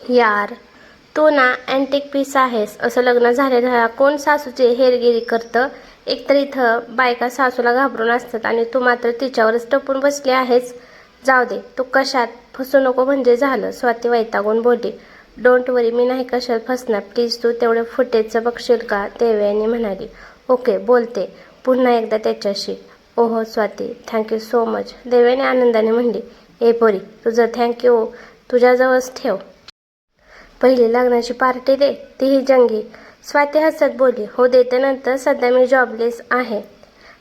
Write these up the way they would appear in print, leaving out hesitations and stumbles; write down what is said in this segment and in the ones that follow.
यार, तू ना antique piece आहेस. असं लग्न झालेलं कोण सासूची हेरगिरी करतं. एकतर इथं बायका सासूला घाबरून असतात आणि तू मात्र तिच्यावरच टपून बसली आहेस. जाऊ दे, तू कशात फसू नको म्हणजे झालं. स्वाती वैतागून बोलली. डोंट वरी, मी नाही कशात फसणार. प्लीज तू तेवढे फुटेजचं बघशील का, देवयानी म्हणाली. ओके, बोलते पुन्हा एकदा त्याच्याशी. ओहो Swati, thank you so much, Devyani आनंदाने म्हणली. ए पोरी, तुझं थँक्यू तुझ्याजवळच ठेव. पहिली लग्नाची पार्टी दे, तीही जंगी. स्वाती हसत बोलली. हो देते नंतर, सध्या मी जॉबलेस आहे.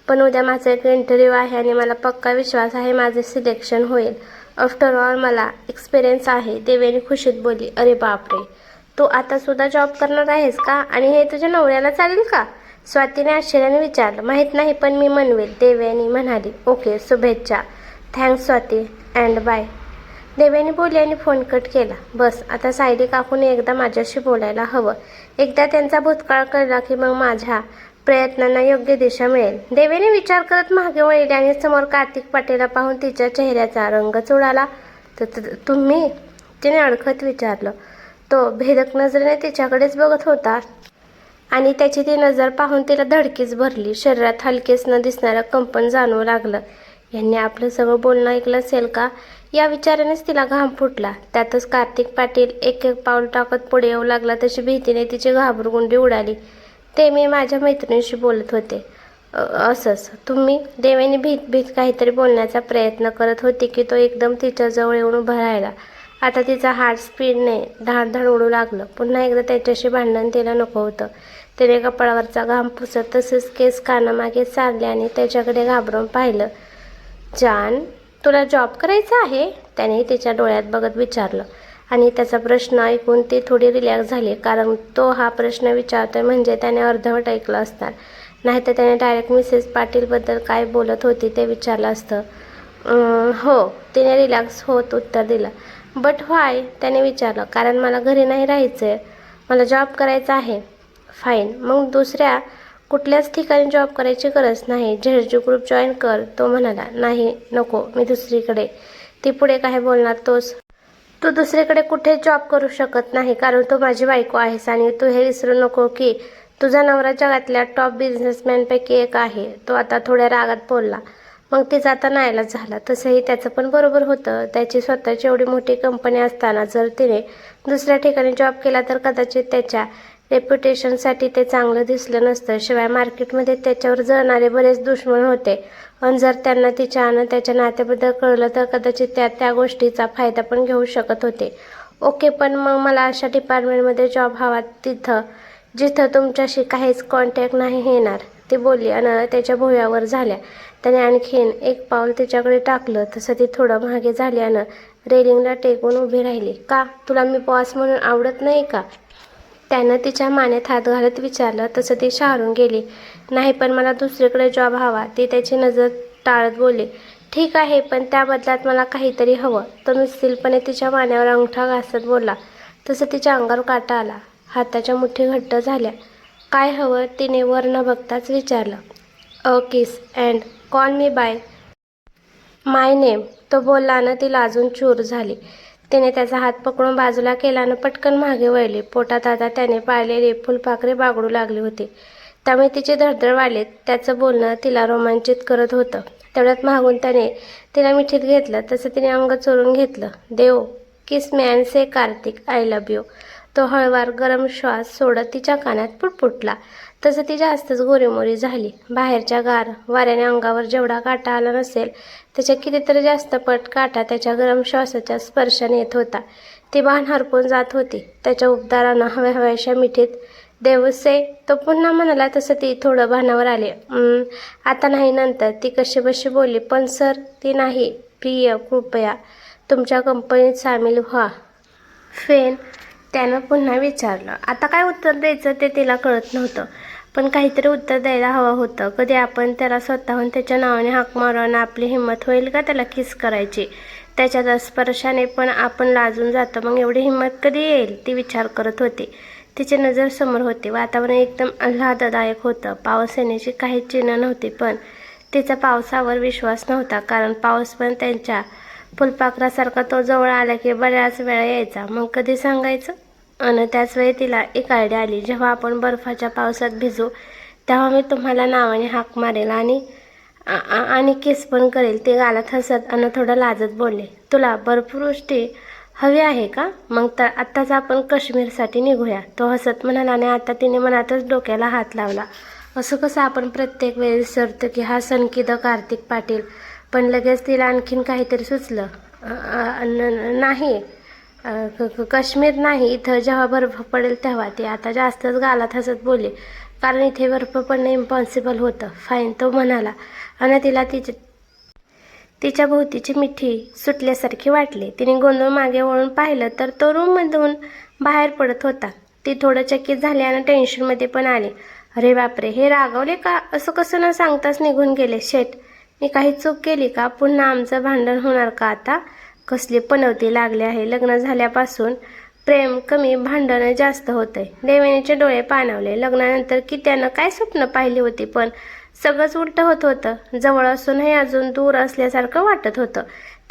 पण उद्या माझा एक इंटरव्ह्यू आहे आणि मला पक्का विश्वास आहे माझे सिलेक्शन होईल. आफ्टर ऑल मला एक्सपिरियन्स आहे, देवेनी खुशीत बोलली. अरे बापरे, तू आता सुद्धा जॉब करणार आहेस का? आणि हे तुझ्या नवऱ्याला चालेल का? स्वातीने आश्चर्याने विचारलं. माहीत नाही, पण मी म्हणवेल, देवयानी म्हणाली. ओके, शुभेच्छा. Thanks Swati, and bye. Devyani बोलली आणि फोन कट केला. बस, आता सायली काकूने एकदा माझ्याशी बोलायला हवं. एकदा त्यांचा भूतकाळ कळला की मग माझ्या प्रयत्नांना योग्य दिशा मिळेल. देवेने विचार करत मागे वळली आणि समोर कार्तिक पाटीलला पाहून तिच्या चेहऱ्याचा रंगच उडाला. तुम्ही? तिने अडखत विचारलं. तो भेदक नजरेने तिच्याकडेच बघत होता आणि त्याची ती नजर पाहून तिला धडकीच भरली. शरीरात हलकेच न दिसणारं कंपन जाणवू लागलं. यांनी आपलं सगळं बोलणं ऐकलं असेल का, या विचारानेच तिला घाम फुटला. त्यातच कार्तिक पाटील एक एक पाऊल टाकत पुढे येऊ लागला. तशी भीतीने तिची घाबरगुंडी उडाली. ते मी माझ्या मैत्रिणीशी बोलत होते. असंच तुम्ही? देवेने भीत भीत काहीतरी बोलण्याचा प्रयत्न करत होती की तो एकदम तिच्याजवळ येऊन उभा राहिला. आता तिचा हार्ट स्पीडने धाडधाड उडू लागलं. पुन्हा एकदा त्याच्याशी भांडण तिला नको होतं. तिने कपाळावरचा घाम पुसत तसेच केस कानामागे सारले आणि त्याच्याकडे घाबरून पाहिलं. जान, तुला जॉब करायचा आहे? त्याने तिच्या डोळ्यात बघत विचारलं. आणि त्याचा प्रश्न ऐकून ती थोडी रिलॅक्स झाली, कारण तो हा प्रश्न विचारतोय म्हणजे त्याने अर्धवट ऐकलं असणार. नाहीतर त्याने डायरेक्ट मिसेस पाटीलबद्दल काय बोलत होती ते विचारलं असतं. हो, तिने रिलॅक्स होत उत्तर दिलं. बट व्हाय? त्याने विचारलं. कारण मला घरी नाही राहायचं आहे, मला जॉब करायचा आहे. फाईन, मग दुसऱ्या कुठल्याच ठिकाणी जॉब करायची गरज नाही. झेडजू ग्रुप जॉईन कर, तो म्हणाला. नाही, नको, मी दुसरीकडे. ती पुढे काय बोलणार तोच. तू दुसरीकडे कुठे जॉब करू शकत नाही, कारण तू माझी बायको आहेस. आणि तू हे विसरू नको की तुझा नवरा जगातल्या टॉप बिझनेसमॅनपैकी एक आहे. तो आता थोड्या रागात बोलला. मग तिचा आता नाईलाज झाला. तसंही त्याचं पण बरोबर होतं. त्याची स्वतःची एवढी मोठी कंपनी असताना जर तिने दुसऱ्या ठिकाणी जॉब केला तर कदाचित त्याच्या रेप्युटेशनसाठी ते चांगलं दिसलं नसतं. शिवाय मार्केटमध्ये त्याच्यावर जळणारे बरेच दुश्मन होते. आणि जर त्यांना तिच्या आणि त्याच्या नात्याबद्दल कळलं तर कदाचित त्या गोष्टीचा फायदा पण घेऊ शकत होते. ओके, पण मग मला अशा डिपार्टमेंटमध्ये जॉब हवा जिथं तुमच्याशी काहीच कॉन्टॅक्ट नाही येणार, ती बोलली आणि त्याच्या भुवयावर झाल्या. त्याने आणखीन एक पाऊल तिच्याकडे टाकलं. तसं ती थोडं मागे झाली आणि रेलिंगला टेकून उभी राहिली. का, तुला मी बॉस म्हणून आवडत नाही का? त्यानं तिच्या मानेत हात घालत विचारलं. तसं ती शहारून गेली. नाही, पण मला दुसरीकडे जॉब हवा, ती त्याची नजर टाळत बोलली. ठीक आहे, पण त्या बदल्यात मला काहीतरी हवं, तो मिस्किलपणे तिच्या मानेवर अंगठा घासत बोलला. तसं तिच्या अंगावर काटा आला. हाताच्या मुठी घट्ट झाल्या. काय हवं, तिने वर न बघताच विचारलं. A kiss and call me by my name, तो बोलला ना. ती लाजून चूर झाली. तिने त्याचा हात पकडून बाजूला केला आणि पटकन मागे वळली. पोटात आता त्याने पाळलेली फुलपाखरे बागडू लागली होती. त्यामुळे तिची धडधड वाढली. त्याचं बोलणं तिला रोमांचित करत होतं. तेवढ्यात मागून त्याने तिला मिठीत घेतलं. तसं तिने अंग चोरून घेतलं. देव, kiss me and say Kartik I love you, तो हळवार गरम श्वास सोडत तिच्या कानात पुटपुटला. तसं ती जास्तच गोरीमोरी झाली. बाहेरच्या गार वाऱ्याने अंगावर जेवढा काटा आला नसेल त्याच्या कितीतरी जास्त पट काटा त्याच्या गरम श्वासाच्या स्पर्शाने येत होता. ती बाण हरपून जात होती त्याच्या उबदारानं हव्याशा मिठीत. देवसे, तो पुन्हा म्हणाला. तसं ती थोडं भानावर आले. आता नाही, नंतर, ती कशीबशी बोलली. पण सर, ती नाही. प्रिय, कृपया तुमच्या कंपनीत सामील व्हा. फेन, त्यानं पुन्हा विचारलं. आता काय उत्तर द्यायचं ते तिला कळत नव्हतं, पण काहीतरी उत्तर द्यायला हवं होतं. कधी आपण त्याला स्वतःहून त्याच्या नावाने हाक मारून आपली हिंमत होईल का त्याला किस करायची? त्याच्या स्पर्शाने पण आपण लाजून जातो. मग एवढी हिंमत कधी येईल, ती विचार करत होती. तिची नजर समोर होती. वातावरण एकदम आल्हाददायक होतं. पाऊस येण्याची काहीच चिन्ह नव्हती, पण तिचा पावसावर विश्वास नव्हता, कारण पाऊस पण त्यांच्या फुलपाखरासारखा तो जवळ आला की बऱ्याच वेळा यायचा. मग कधी सांगायचं? अन त्याच वेळी तिला एक आयडिया आली. जेव्हा आपण बर्फाच्या पावसात भिजू तेव्हा मी तुम्हाला नावाने हाक मारेल आणि किस पण करेल. ते गालात हसत अन थोडं लाजत बोलले, तुला बर्फवृष्टी हवी आहे का? मग तर आत्ताच आपण काश्मीरसाठी निघूया. तो हसत म्हणाला आणि आता तिने मनातच डोक्याला हात लावला. असं कसं आपण प्रत्येक वेळी विसरतो की हा सनकी कार्तिक पाटील. पण लगेच तिला आणखीन काहीतरी सुचलं. नाही, काश्मीर नाही, इथं जेव्हा बर्फ पडेल तेव्हा. ती आता जास्तच गालात हसत बोलली, कारण इथे बर्फ पडणं इम्पॉसिबल होतं. फाईन, तो म्हणाला. आणि तिला तिच्या भोवतीची मिठी सुटल्यासारखी वाटली. तिने गोंधळ मागे वळून पाहिलं तर तो रूममधून बाहेर पडत होता. ती थोडं चकित झाली आणि टेन्शनमध्ये पण आली. अरे बापरे, हे रागवले का? असं कसं न सांगताच निघून गेले? शेट, मी काही चूक केली का? पुन्हा आमचं भांडण होणार का आता? कसली पनवती लागली आहे. लग्न झाल्यापासून प्रेम कमी, भांडणं जास्त होतंय. देवयानीचे डोळे पाणावले. लग्नानंतर की त्यानं काय स्वप्न पाहिली होती, पण सगळंच उलटं होत होतं. जवळ असूनही अजून दूर असल्यासारखं वाटत होतं.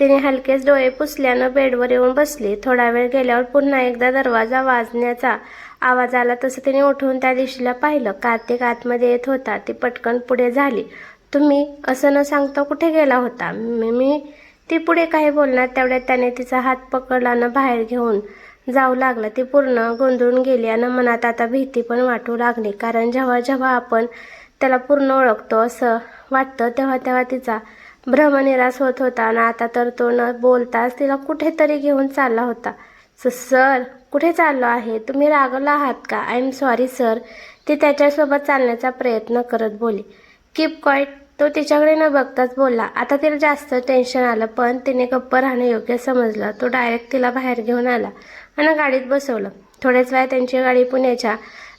तिने हलकेच डोळे पुसल्यानं बेडवर येऊन बसली. थोडा वेळ गेल्यावर पुन्हा एकदा दरवाजा वाजण्याचा आवाज आला. तसं तिने उठून त्या दिशेला पाहिलं. कार्तिक आतमध्ये येत होता. ती पटकन पुढे झाली. तुम्ही असं न सांगता कुठे गेला होता? ती पुढे काही बोलणार तेवढ्यात त्याने तिचा हात पकडला आणि बाहेर घेऊन जाऊ लागला. ती पूर्ण गोंधळून गेली आणि मनात आता भीती पण वाटू लागली. कारण जेव्हा जेव्हा आपण त्याला पूर्ण ओळखतो असं वाटतं तेव्हा तेव्हा तिचा भ्रमनिरास होत होता. आणि आता तर तो न बोलताच तिला कुठेतरी घेऊन चालला होता. सर, कुठे चाललो आहे? तुम्ही रागवला आहात का? आय एम सॉरी सर, ती त्याच्यासोबत चालण्याचा प्रयत्न करत बोलली. कीप क्वाईट, तो तिच्याकडे न बघताच बोलला. आता तिला जास्त टेन्शन आलं, पण तिने गप्प राहणं योग्य समजलं. तो डायरेक्ट तिला बाहेर घेऊन आला आणि गाडीत बसवलं. थोड्याच वेळात त्यांची गाडी पुण्याच्या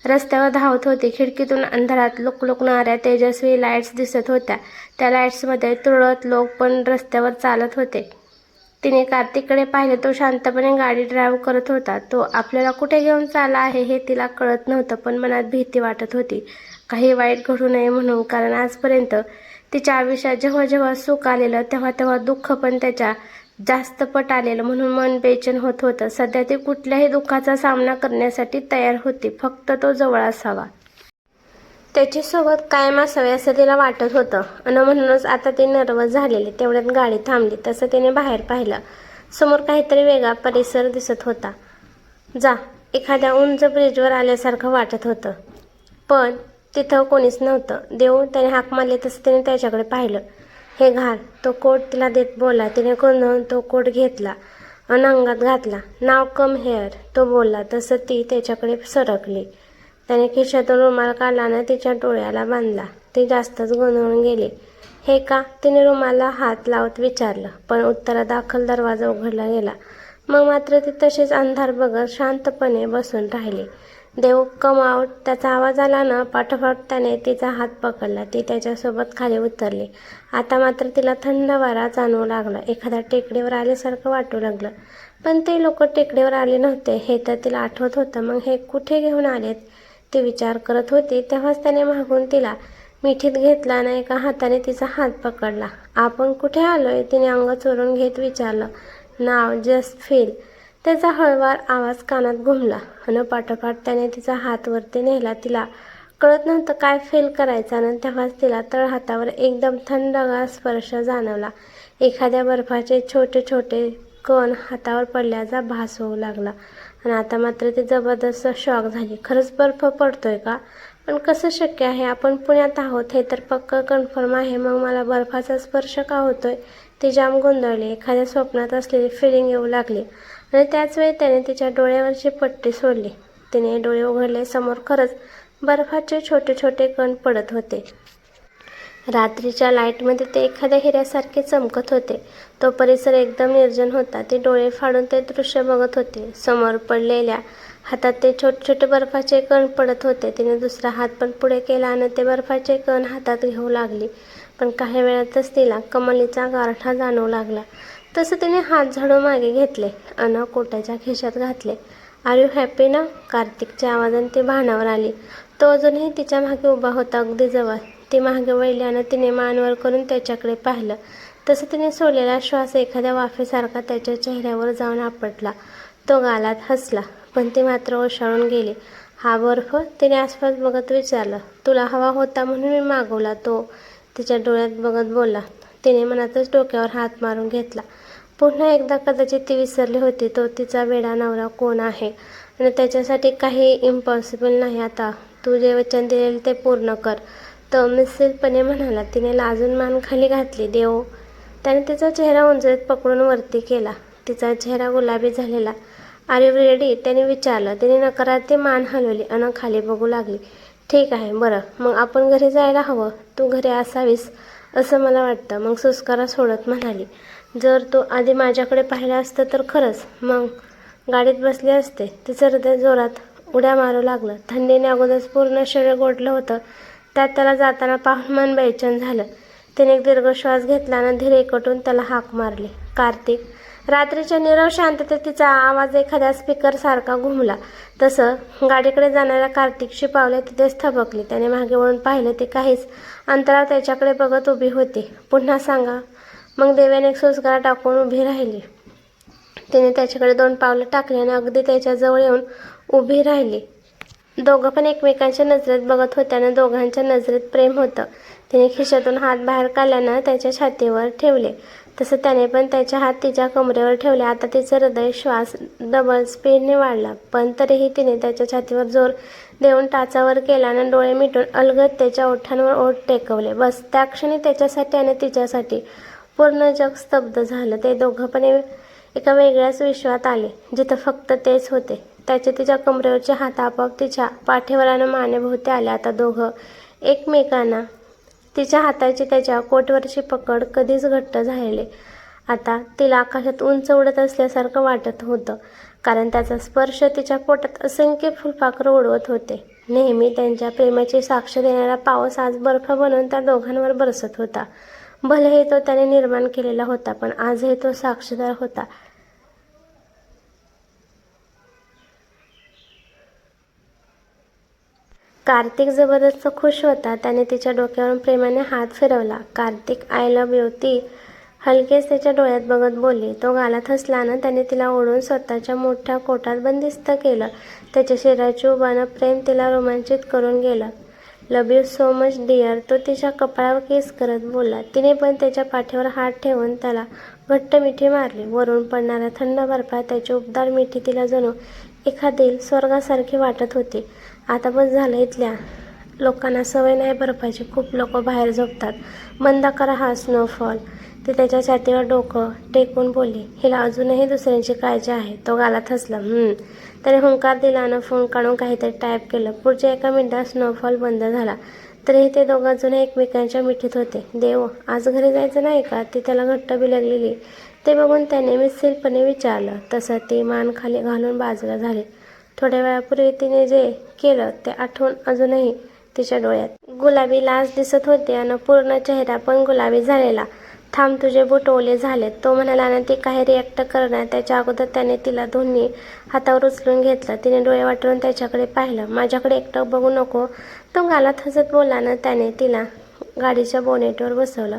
रस्त्यावर धावत होती. खिडकीतून अंधारात लुकलुकणाऱ्या तेजस्वी लाईट्स दिसत होत्या. त्या लाईट्समध्ये तुरळक लोक पण रस्त्यावर चालत होते. तिने कार्तिककडे पाहिले. तो शांतपणे गाडी ड्राईव्ह करत होता. तो आपल्याला कुठे घेऊन चालला आहे हे तिला कळत नव्हतं, पण मनात भीती वाटत होती, काही वाईट घडू नये म्हणून. कारण आजपर्यंत तिच्या आयुष्यात जेव्हा जेव्हा सुख आलेलं तेव्हा तेव्हा दुःख पण त्याच्या जास्त पट आलेलं, म्हणून मन बेचैन होत होतं. सध्या ती कुठल्याही दुःखाचा सामना करण्यासाठी तयार होती, फक्त तो जवळ असावा. त्याची सोबत कायम असावे असं तिला वाटत होतं. आणि म्हणूनच आता ती नर्वस झालेली. तेवढ्यात गाडी थांबली. तसं तिने बाहेर पाहिलं. समोर काहीतरी वेगळा परिसर दिसत होता. एखाद्या उंच ब्रिजवर आल्यासारखं वाटत होतं, पण तिथं कोणीच नव्हतं. देव, त्याने हाक मारली तसं तिने त्याच्याकडे पाहिलं. हे घाल, तो कोट तिला देत बोलला. तिने गोंधळून तो कोट घेतला आणि अंगात घातला. नाव कम हेअर, तो बोलला. तसं ती त्याच्याकडे सरकली. त्याने खिशातून रुमाल काढला आणि तिच्या डोळ्याला बांधला. ती जास्तच गोंधळून गेली. हे का? तिने रुमाला हात लावत विचारलं, पण उत्तरादाखल दरवाजा उघडला गेला. मग मात्र ती तशीच अंधार बघत शांतपणे बसून राहिली. देव, कम आऊट, त्याचा आवाज आला ना. पाठोपाठ त्याने तिचा हात पकडला. ती त्याच्यासोबत खाली उतरली. आता मात्र तिला थंड वारा जाणवू लागला. एखाद्या टेकडीवर आल्यासारखं वाटू लागलं. पण ते लोक टेकडीवर आले नव्हते हे तर तिला आठवत होतं. मग हे कुठे घेऊन आलेत? ती विचार करत होती. तेव्हाच त्याने मागून तिला मिठीत घेतला आणि एका हाताने तिचा हात पकडला. आपण कुठे आलोय? तिने अंग चोरून घेत विचारलं. नाव जस्ट फील, त्याचा हळवार आवाज कानात घुमला. आणि पाठोपाठ त्याने तिचा हात वरती नेला. तिला कळत नव्हतं काय फील करायचं. आणि तेव्हाच तिला तळहातावर एकदम थंडगार स्पर्श जाणवला. एखाद्या बर्फाचे छोटे छोटे कण हातावर पडल्याचा भास होऊ लागला. आणि आता मात्र ती जबरदस्त शॉक झाली. खरंच बर्फ पडतोय का? पण कसं शक्य आहे? आपण पुण्यात आहोत हे तर पक्का कन्फर्म आहे. मग मला बर्फाचा स्पर्श का होतोय? ती जाम गोंधळली. एखाद्या स्वप्नात असलेली फिलिंग येऊ लागली. आणि त्याच वेळी त्याने तिच्या डोळ्यावरची पट्टी सोडली. तिने डोळे उघडले. समोर खरंच बर्फाचे छोटे छोटे कण पडत होते. रात्रीच्या लाईटमध्ये ते एखाद्या हिऱ्यासारखे चमकत होते. तो परिसर एकदम निर्जन होता. ती डोळे फाडून ते दृश्य बघत होती. समोर पडलेल्या हातात ते छोटे छोटे बर्फाचे कण पडत होते. तिने दुसरा हात पण पुढे केला आणि ते बर्फाचे कण हातात घेऊ लागली. पण काही वेळातच तिला कमालीचा गारठा जाणवू लागला. तसं तिने हात झाडू मागे घेतले आणि कोटाच्या खिशात घातले. आर यू हॅपी ना? कार्तिकच्या आवाजाने ती भानावर आली. तो अजूनही तिच्या मागे उभा होता, अगदी जवळ. ती मागे वळली आणि तिने मान वर करून त्याच्याकडे पाहिलं. तसं तिने सोडलेला श्वास एखाद्या वाफेसारखा त्याच्या चेहऱ्यावर जाऊन आपटला. तो गालात हसला, पण ती मात्र ओशाळून गेली. हा बर्फ? तिने आसपास बघत विचारलं. तुला हवा होता म्हणून मी मागवला. तो तिच्या डोळ्यात बघत बोलला. तिने मनातच डोक्यावर हात मारून घेतला. पुन्हा एकदा कदाचित ती विसरली होती तो तिचा वेडा नवरा कोण आहे आणि त्याच्यासाठी काही इम्पॉसिबल नाही. आता तू जे वचन दिलेले ते पूर्ण कर, तो मिसलपणे म्हणाला. तिने लाजून मान खाली घातली. देव. त्याने तिचा चेहरा उंचीत पकडून वरती केला. तिचा चेहरा गुलाबी झालेला. Are you ready? त्याने विचारलं. तिने नकारार्थी मान हलवली आणि खाली बघू लागली. ठीक आहे, बरं, मग आपण घरी जायला हवं. तू घरी असावीस असं मला वाटतं. मग सुस्कारा सोडत म्हणाली. जर तू आधी माझ्याकडे पाहिलं असतं तर खरंच मग गाडीत बसले असते. तिचं हृदय जोरात उड्या मारू लागलं. थंडीने अगोदरच पूर्ण शरीर गोठलं होतं. त्यात त्याला जाताना पाहून मन बेचैन झालं. तिने एक दीर्घ श्वास घेतला आणि धीर एकवटून त्याला हाक मारली. कार्तिक. रात्रीच्या नीरव शांततेत तिचा आवाज एखाद्या स्पीकरसारखा घुमला. तसं गाडीकडे जाणाऱ्या कार्तिकची पावले तिथेच थबकली. त्याने मागे वळून पाहिलं. ती काहीच अंतरावर त्याच्याकडे बघत उभी होती. पुन्हा सांगा. मग देव्याने एक सुस्कारा टाकून उभी राहिली. तिने त्याच्याकडे 2 पावलं टाकली आणि अगदी त्याच्याजवळ येऊन उभी राहिली. दोघं पण एकमेकांच्या नजरेत बघत होते आणि दोघांच्या नजरेत प्रेम होतं. तिने खिशातून हात बाहेर काढल्यानं त्याच्या छातीवर ठेवले. तसं त्याने पण त्याचे हात तिच्या कमरेवर ठेवले. आता तिचं हृदय श्वास डबल स्पीडने वाढला, पण तरीही तिने त्याच्या छातीवर जोर देऊन टाचावर केला आणि डोळे मिटून अलगद त्याच्या ओठांवर ओठ टेकवले. बस त्या क्षणी त्याच्यासाठी आणि तिच्यासाठी पूर्ण जग स्तब्ध झालं. ते दोघं पण एका वेगळ्याच विश्वात आले, जिथं फक्त तेच होते. त्याचे तिच्या कमरेवरचे हात आपोआप तिच्या पाठीवर आणि मानेभोवती आले. आता दोघं एकमेकांना तिच्या हाताची त्याच्या कोटवरची पकड कधीच घट्ट झालेले. आता तिला आकाशात उंच उडत असल्यासारखं वाटत होतं, कारण त्याचा स्पर्श तिच्या पोटात असंख्य फुलपाखरं उडवत होते. नेहमी त्यांच्या प्रेमाची साक्ष देणारा पाऊस आज बर्फ बनून त्या दोघांवर बरसत होता. भलेही तो त्याने निर्माण केलेला होता, पण आजही तो साक्षीदार होता. कार्तिक जबरदस्त खुश होता. त्याने तिच्या डोक्यावरून प्रेमाने हात फिरवला. Kartik, I love you. ती हलकेच त्याच्या डोळ्यात बघत बोलली. तो गालात हसला आणि त्याने तिला ओढून स्वतःच्या मोठ्या कोटात बंदिस्त केलं. त्याच्या शरीराची उभानं प्रेम तिला रोमांचित करून गेलं. Love you so much dear. तो तिच्या कपाळावर किस करत बोलला. तिने पण त्याच्या पाठीवर हात ठेवून त्याला घट्ट मिठी मारली. वरून पडणाऱ्या थंड बर्फात त्याची उबदार मिठी तिला जणू एखादी स्वर्गासारखी वाटत होती. आता बस झालं. इथल्या लोकांना सवय नाही बर्फाची. खूप लोक बाहेर झोपतात. बंद करा हा स्नोफॉल. ती त्याच्या छातीवर डोकं टेकून बोलली. हिला अजूनही दुसऱ्यांची काळजी आहे. तो गालात हसला. त्याने हुंकार दिला आणि फोन काढून काहीतरी टाईप केलं. पुढच्या एका मिनिटात स्नोफॉल बंद झाला. तरीही ते दोघं अजूनही एकमेकांच्या मिठीत होते. देव, आज घरी जायचं नाही का? ती त्याला घट्ट बिलगलेली. ते बघून त्याने मिसलपणे विचारलं. तसं ती मान खाली घालून बाजूला झाली. थोड्या वेळापूर्वी तिने जे केलं ते आठवून अजूनही तिच्या डोळ्यात गुलाबी लाज दिसत होती आणि पूर्ण चेहरा पण गुलाबी झालेला. थांब, तुझे बूट ओले झालेत, तो म्हणाला आणि ती काही रिॲक्ट करणार त्याच्या अगोदर त्याने तिला दोन्ही हातावर उचलून घेतलं. तिने डोळे वाटून त्याच्याकडे पाहिलं. माझ्याकडे एकटक बघू नको. तो गालात हसत बोलला ना. त्याने तिला गाडीच्या बोनेटवर बसवलं.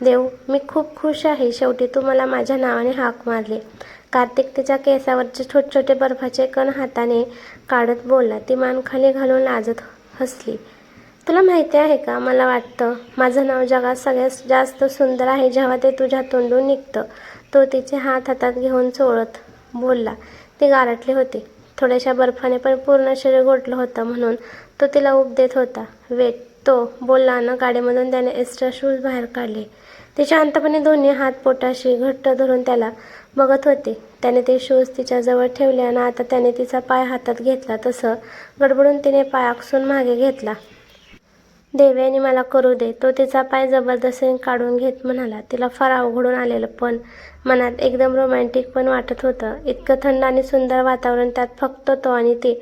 देव, मी खूप खुश आहे. शेवटी तू मला माझ्या नावाने हाक मारली. कार्तिक तिच्या केसावरचे छोटे छोटे बर्फाचे कण हाताने काढत बोलला. ती मान खाली घालून लाजत हसली. तुला माहिती आहे का, मला वाटतं माझं नाव जगात सगळ्यात जास्त सुंदर आहे जेव्हा ते तुझ्या तोंडून निघतं. तो तिचे हात हातात घेऊन चोळत बोलला. ती गारटली होती. थोड्याशा बर्फाने पण पूर्ण शरीर गोठलं होतं म्हणून तो तिला उब देत होता. वेट, तो बोलला आणि गाडीमधून त्याने एक्स्ट्रा शूज बाहेर काढले. ती शांतपणे दोन्ही हात पोटाशी घट्ट धरून त्याला बघत होती. त्याने ते शूज तिच्याजवळ ठेवले आणि आता त्याने तिचा पाय हातात घेतला. तसं गडबडून तिने पाय आकसून मागे घेतला. देव्याने मला करू दे. तो तिचा पाय जबरदस्तीने काढून घेत म्हणाला. तिला फार अवघडून आलेलं, पण मनात एकदम रोमॅन्टिक पण वाटत होतं. इतकं थंड आणि सुंदर वातावरण, त्यात फक्त तो आणि ती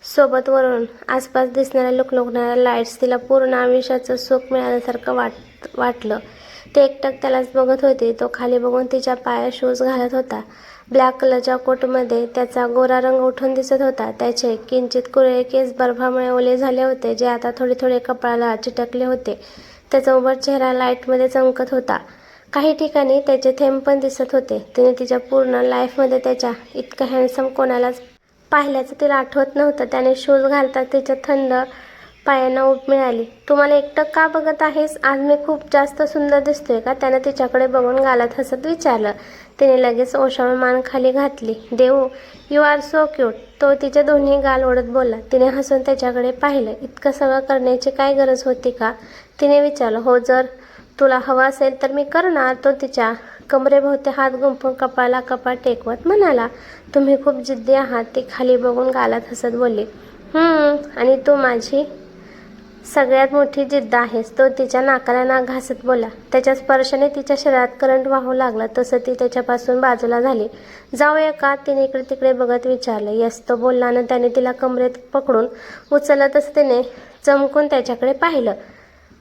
सोबत. वरून आसपास दिसणाऱ्या लुकलुकणाऱ्या लाईट्स. तिला पूर्ण आयुष्याचं सुख मिळाल्यासारखं वाटलं. ती एकटक त्यालाच बघत होती. तो खाली बघून तिच्या पायात शूज घालत होता. ब्लॅक कलरच्या कोटमध्ये त्याचा गोरा रंग उठून दिसत होता. त्याचे किंचित कुरळे केस बर्फामुळे ओले झाले होते, जे आता थोडे थोडे कपाळाला चिटकले होते. त्याचा उभट चेहरा लाईटमध्ये चमकत होता. काही ठिकाणी त्याचे थेंब पण दिसत होते. तिने तिच्या पूर्ण लाईफमध्ये त्याच्या इतकं हँडसम कोणालाच पाहिल्याचं तिला आठवत नव्हतं. त्याने शूज घालताच तिच्या थंड पायांना उब मिळाली. तू मला एकटं का बघत आहेस? आज मी खूप जास्त सुंदर दिसतोय का? त्यानं तिच्याकडे बघून गालात हसत विचारलं. तिने लगेच ओशाळून मान खाली घातली. देऊ, यू आर सो क्यूट. तो तिचे दोन्ही गाल ओढत बोलला. तिने हसून त्याच्याकडे पाहिलं. इतकं सगळं करण्याची काय गरज होती का? तिने विचारलं. हो, जर तुला हवं असेल तर मी करणार. तो तिच्या कमरेभोवती हात गुंफून कपाळाला कपाळ टेकवत म्हणाला. तुम्ही खूप जिद्दी आहात. ती खाली बघून गालात हसत बोलली. आणि तू माझी सगळ्यात मोठी जिद्द आहेस. तो तिच्या नाकाला नाक घासत बोलला. त्याच्या स्पर्शाने तिच्या शरीरात करंट वाहू लागला. तसं ती त्याच्यापासून बाजूला झाली. जाऊया का? तिने इकडे तिकडे बघत विचारलं. यस, तो बोलला ना. त्याने तिला कमरेत पकडून उचललं. तसं तिने चमकून त्याच्याकडे पाहिलं.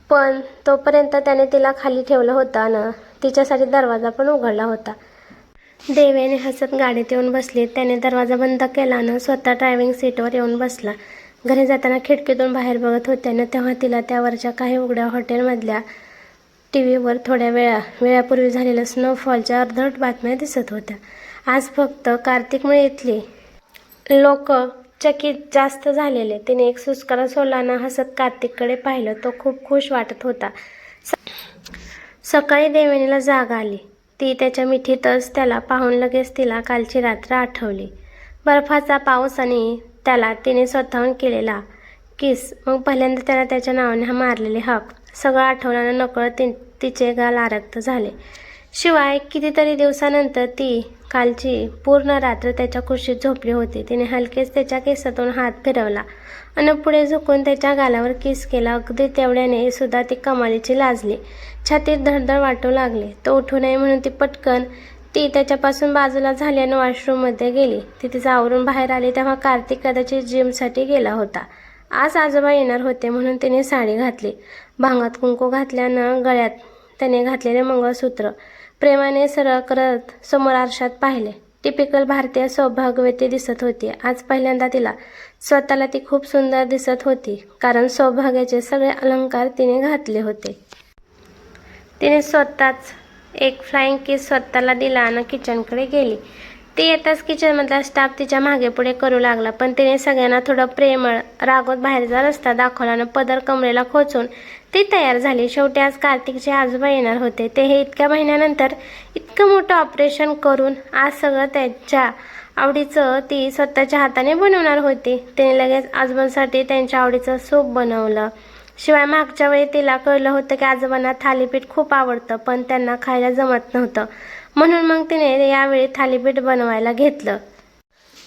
पण तोपर्यंत त्याने तिला खाली ठेवलं होतं आणि तिच्यासाठी दरवाजा पण उघडला होता. देवेने हसत गाडीत येऊन बसली. त्याने दरवाजा बंद केला आणि स्वतः ड्रायव्हिंग सीटवर येऊन बसला. घरी जाताना खिडकीतून बाहेर बघत होते ना, तेव्हा तिला त्यावरच्या काही उघड्या हॉटेलमधल्या टीव्हीवर थोड्या वेळापूर्वी झालेल्या स्नोफॉलच्या अर्धवट बातम्या दिसत होत्या. आज फक्त कार्तिकमुळे इथली लोक चकित जास्त झालेले. तिने एक सुस्कारा सोडला आणि हसत कार्तिककडे पाहिलं. तो खूप खुश वाटत होता. सकाळी देवेनीला जाग आली. ती त्याच्या मिठीतच त्याला पाहून लगेच तिला कालची रात्र आठवली. बर्फाचा पाऊस आणि त्याला तिने स्वतःहून केलेला किस, मग पहिल्यांदा त्याला त्याच्या नावाने मारलेले हक, सगळं आठवल्यानं नकळत तिचे गाल आरक्त झाले. शिवाय कितीतरी दिवसानंतर ती कालची पूर्ण रात्र त्याच्या कुशीत झोपली होती. तिने हलकेच त्याच्या केसातून हात फिरवला आणि पुढे झुकून त्याच्या गालावर किस केला. अगदी तेवढ्याने सुद्धा ती कमालीची लाजली. छातीत धडधड वाटू लागले. तो उठू नये म्हणून ती त्याच्यापासून बाजूला झाली आणि वॉशरूममध्ये गेली. ती तिचं आवरून बाहेर आली तेव्हा कार्तिक कदाचित जिमसाठी गेला होता. आज आजोबा येणार होते म्हणून तिने साडी घातली. भांगात कुंकू घातल्यानं गळ्यात त्याने घातलेले मंगळसूत्र प्रेमाने सरळ करत समोर आरशात पाहिले. टिपिकल भारतीय सौभाग्यवती दिसत होती. आज पहिल्यांदा तिला स्वतःला ती खूप सुंदर दिसत होती, कारण सौभाग्याचे सगळे अलंकार तिने घातले होते. तिने स्वतःच एक फ्लाइंग किस स्वतःला दिला आणि किचनकडे गेली. ती येताच किचनमधला स्टाफ तिच्या मागे पुढे करू लागला, पण तिने सगळ्यांना थोडं प्रेमळ रागवत बाहेरचा रस्ता दाखवला आणि पदर कमरेला खोचून ती तयार झाली. शेवटी आज कार्तिकचे आजोबा येणार होते. ते हे इतक्या महिन्यानंतर इतकं मोठं ऑपरेशन करून आज सगळं त्याच्या आवडीचं ती स्वतःच्या हाताने बनवणार होती. तिने लगेच आजोबांसाठी त्यांच्या आवडीचं सूप बनवलं. शिवाय मागच्या वेळी तिला कळलं होतं की आजोबांना थालीपीठ खूप आवडतं, पण त्यांना खायला जमत नव्हतं. म्हणून मग तिने यावेळी थालीपीठ बनवायला घेतलं.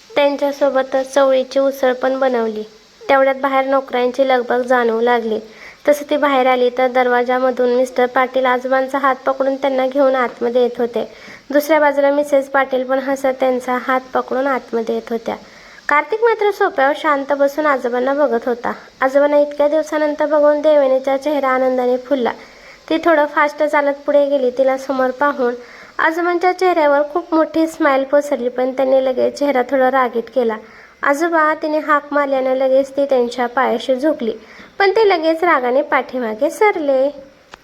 त्यांच्यासोबतच चवळीची उसळ पण बनवली. तेवढ्यात बाहेर नोकऱ्यांची लगबग जाणवू लागली. तसं ती बाहेर आली तर दरवाजामधून मिस्टर पाटील आजोबांचा हात पकडून त्यांना घेऊन आतमध्ये येत होते. दुसऱ्या बाजूला मिसेस पाटील पण हसत त्यांचा हात पकडून आतमध्ये येत होत्या. कार्तिक मात्र सोफ्यावर शांत बसून आजोबांना बघत होता. आजोबांना इतक्या दिवसानंतर बघून देवेनीचा चेहरा आनंदाने फुलला. ती थोडं फास्ट चालत पुढे गेली. तिला समोर पाहून आजोबांच्या चेहऱ्यावर खूप मोठी स्माईल पसरली, पण त्यांनी लगेच चेहरा थोडा रागीट केला. आजोबा, तिने हाक मारल्यानं लगेच ती त्यांच्या पायाशी झुकली, पण ते लगेच रागाने पाठीमागे सरले.